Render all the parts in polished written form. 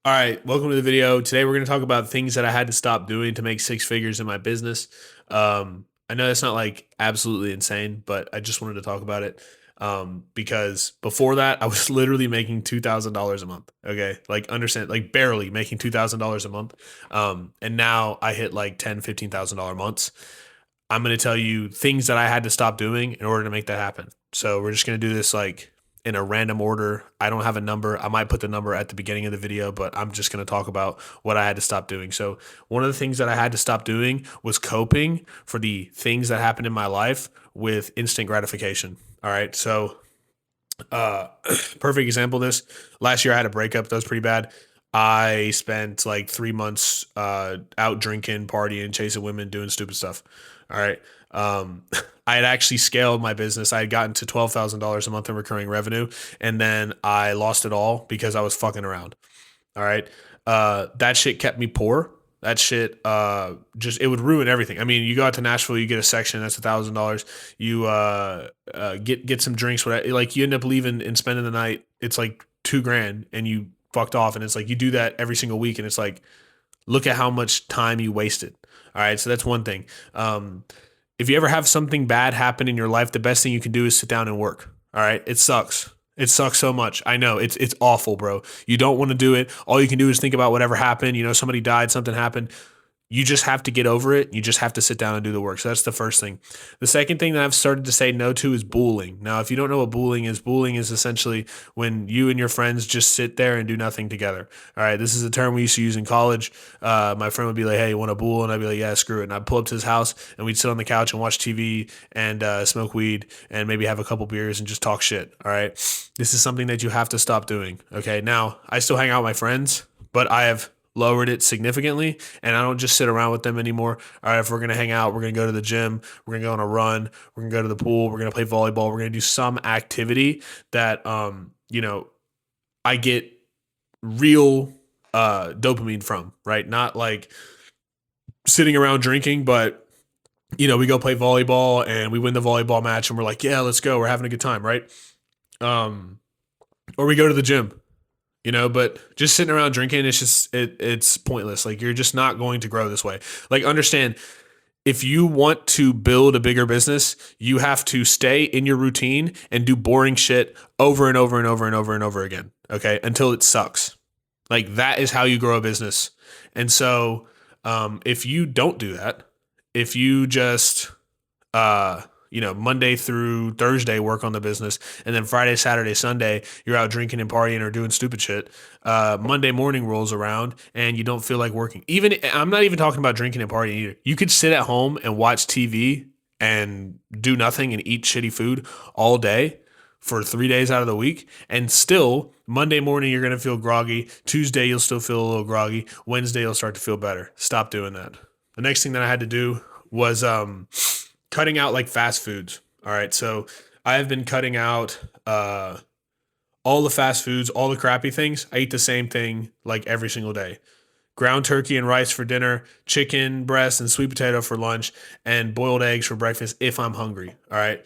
All right, welcome to the video. Today we're going to talk about things that I had to stop doing to make six figures in my business. I know that's not like absolutely insane, but I just wanted to talk about it because before that, I was literally making $2,000 a month. Okay, like understand, like barely making $2,000 a month, and now I hit like $10,000, $15,000 months. I'm going to tell you things that I had to stop doing in order to make that happen. So we're just going to do this like in a random order. I don't have a number. I might put the number at the beginning of the video, but I'm just going to talk about what I had to stop doing. So one of the things that I had to stop doing was coping for the things that happened in my life with instant gratification. All right. So uh perfect example of this. Last year I had a breakup that was pretty bad. I spent like 3 months out drinking, partying, chasing women, doing stupid stuff. All right. I had actually scaled my business. I had gotten to $12,000 a month in recurring revenue, and then I lost it all because I was fucking around. All right. That shit kept me poor. That shit, just it would ruin everything. I mean, you go out to Nashville, you get a section that's $1,000. You get some drinks, whatever. Like you end up leaving and spending the night. It's like 2 grand, and you fucked off. And it's like you do that every single week, and it's like, look at how much time you wasted. All right, so that's one thing. If you ever have something bad happen in your life, the best thing you can do is sit down and work. All right, it sucks. It sucks so much. I know it's awful, bro. You don't want to do it. All you can do is think about whatever happened. You know, somebody died, something happened. You just have to get over it. You just have to sit down and do the work. So that's the first thing. The second thing that I've started to say no to is bullying. Now, if you don't know what bullying is essentially when you and your friends just sit there and do nothing together. All right, this is a term we used to use in college. My friend would be like, "Hey, you want a bull?" And I'd be like, "Yeah, screw it." And I'd pull up to his house and we'd sit on the couch and watch TV and smoke weed and maybe have a couple beers and just talk shit. All right, this is something that you have to stop doing. Okay, now I still hang out with my friends, but I have lowered it significantly, and I don't just sit around with them anymore. All right, if we're gonna hang out, we're gonna go to the gym, we're gonna go on a run, we're gonna go to the pool, we're gonna play volleyball, we're gonna do some activity that I get real dopamine from, right? Not like sitting around drinking, but we go play volleyball and we win the volleyball match and we're like, yeah, let's go, we're having a good time, right? Um, or we go to the gym, but just sitting around drinking, it's pointless. Like you're just not going to grow this way. Like understand, if you want to build a bigger business, you have to stay in your routine and do boring shit over and over and over and over and over again. Okay. Until it sucks. Like that is how you grow a business. And so, if you don't do that, if you just, Monday through Thursday work on the business, and then Friday, Saturday, Sunday, you're out drinking and partying or doing stupid shit. Monday morning rolls around and you don't feel like working. I'm not even talking about drinking and partying either. You could sit at home and watch TV and do nothing and eat shitty food all day for 3 days out of the week, and still Monday morning you're gonna feel groggy. Tuesday you'll still feel a little groggy. Wednesday you'll start to feel better. Stop doing that. The next thing that I had to do was cutting out like fast foods. All right. So I have been cutting out all the fast foods, all the crappy things. I eat the same thing like every single day. Ground turkey and rice for dinner, chicken breast and sweet potato for lunch, and boiled eggs for breakfast if I'm hungry. All right.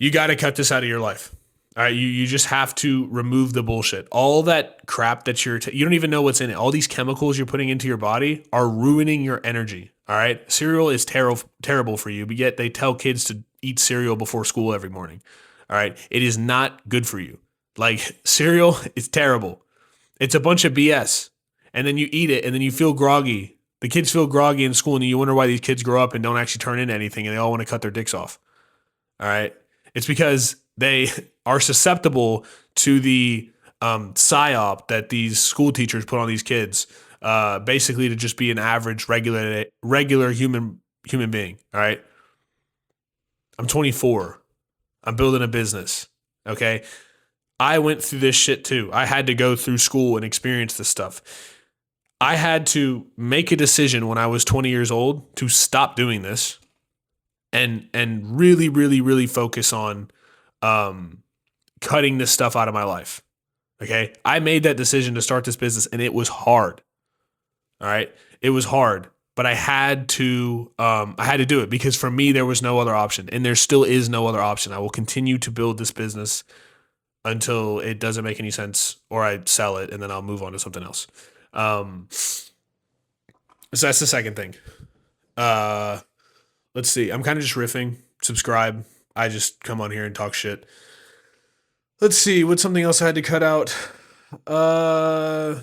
You got to cut this out of your life. All right, you just have to remove the bullshit. All that crap that you don't even know what's in it. All these chemicals you're putting into your body are ruining your energy. All right, cereal is terrible for you, but yet they tell kids to eat cereal before school every morning. All right, it is not good for you. Like cereal is terrible. It's a bunch of BS. And then you eat it, and then you feel groggy. The kids feel groggy in school, and you wonder why these kids grow up and don't actually turn into anything, and they all want to cut their dicks off. All right, it's because they are susceptible to the psyop that these school teachers put on these kids, basically to just be an average, regular human being. All right, I'm 24. I'm building a business. Okay, I went through this shit too. I had to go through school and experience this stuff. I had to make a decision when I was 20 years old to stop doing this and really, really, really focus on cutting this stuff out of my life. Okay. I made that decision to start this business and it was hard. All right. It was hard, but I had to do it because for me, there was no other option, and there still is no other option. I will continue to build this business until it doesn't make any sense, or I sell it and then I'll move on to something else. So that's the second thing. Uh, let's see. I'm kind of just riffing. Subscribe. I just come on here and talk shit. Let's see. What's something else I had to cut out? Uh,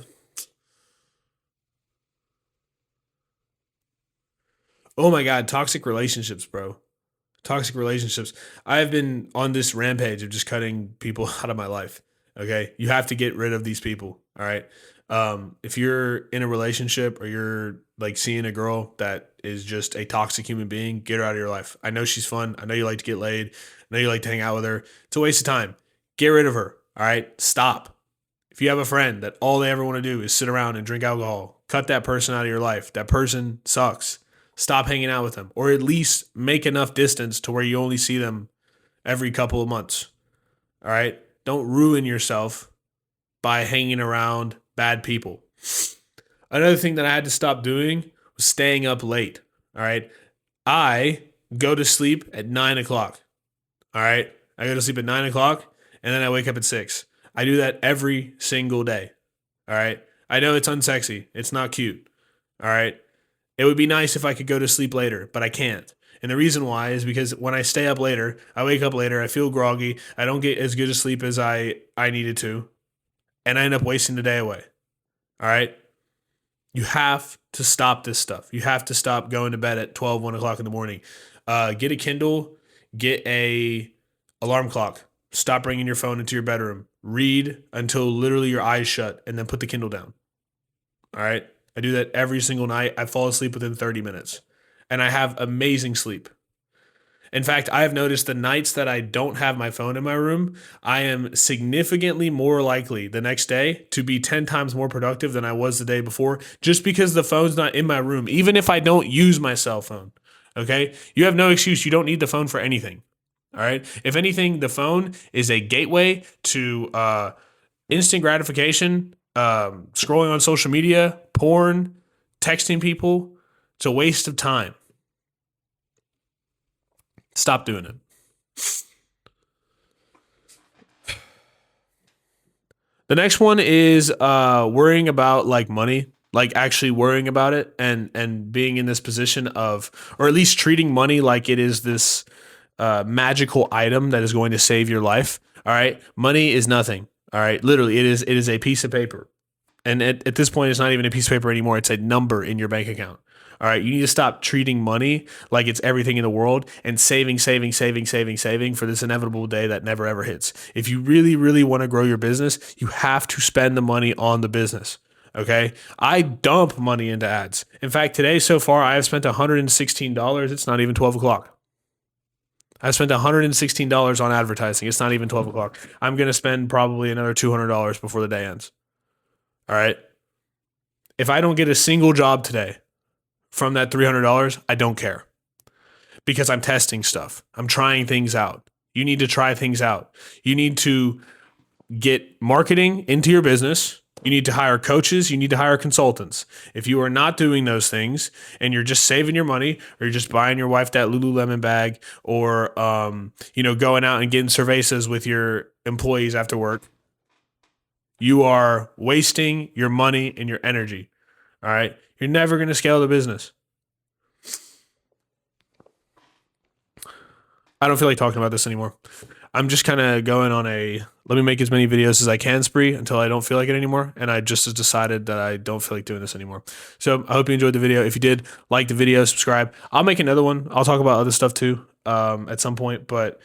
oh my God. Toxic relationships, bro. Toxic relationships. I've been on this rampage of just cutting people out of my life. Okay. You have to get rid of these people. All right. If you're in a relationship or you're like seeing a girl that is just a toxic human being, get her out of your life. I know she's fun. I know you like to get laid. I know you like to hang out with her. It's a waste of time. Get rid of her. All right. Stop. If you have a friend that all they ever want to do is sit around and drink alcohol, cut that person out of your life. That person sucks. Stop hanging out with them, or at least make enough distance to where you only see them every couple of months. All right. Don't ruin yourself by hanging around bad people. Another thing that I had to stop doing was staying up late. All right. I go to sleep at 9 o'clock. All right. I go to sleep at 9 o'clock and then I wake up at 6. I do that every single day. All right. I know it's unsexy. It's not cute. All right. It would be nice if I could go to sleep later, but I can't. And the reason why is because when I stay up later, I wake up later, I feel groggy, I don't get as good a sleep as I needed to, and I end up wasting the day away. All right? You have to stop this stuff. You have to stop going to bed at 12, 1 o'clock in the morning. Get a Kindle, get a alarm clock. Stop bringing your phone into your bedroom. Read until literally your eyes shut, and then put the Kindle down. All right? I do that every single night. I fall asleep within 30 minutes, and I have amazing sleep. In fact, I have noticed the nights that I don't have my phone in my room, I am significantly more likely the next day to be 10 times more productive than I was the day before, just because the phone's not in my room, even if I don't use my cell phone. Okay? You have no excuse. You don't need the phone for anything. All right? If anything, the phone is a gateway to instant gratification, scrolling on social media, porn, texting people. It's a waste of time. Stop doing it. The next one is worrying about like money, like actually worrying about it, and being in this position of, or at least treating money like it is this magical item that is going to save your life. All right, money is nothing. All right, literally, it is a piece of paper, and at this point, it's not even a piece of paper anymore. It's a number in your bank account. All right, you need to stop treating money like it's everything in the world and saving for this inevitable day that never ever hits. If you really, really want to grow your business, you have to spend the money on the business. Okay, I dump money into ads. In fact, today so far, I have spent $116. It's not even 12 o'clock. I spent $116 on advertising. It's not even 12 o'clock. I'm going to spend probably another $200 before the day ends. All right. If I don't get a single job today from that $300, I don't care, because I'm testing stuff. I'm trying things out. You need to try things out. You need to get marketing into your business. You need to hire coaches. You need to hire consultants. If you are not doing those things and you're just saving your money, or you're just buying your wife that Lululemon bag, or going out and getting cervezas with your employees after work, you are wasting your money and your energy. All right? You're never going to scale the business. I don't feel like talking about this anymore. I'm just kind of going on a let me make as many videos as I can spree until I don't feel like it anymore. And I just decided that I don't feel like doing this anymore. So I hope you enjoyed the video. If you did, like the video, subscribe. I'll make another one. I'll talk about other stuff too at some point. But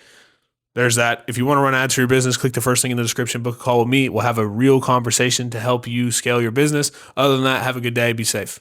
there's that. If you want to run ads for your business, click the first link in the description. Book a call with me. We'll have a real conversation to help you scale your business. Other than that, have a good day. Be safe.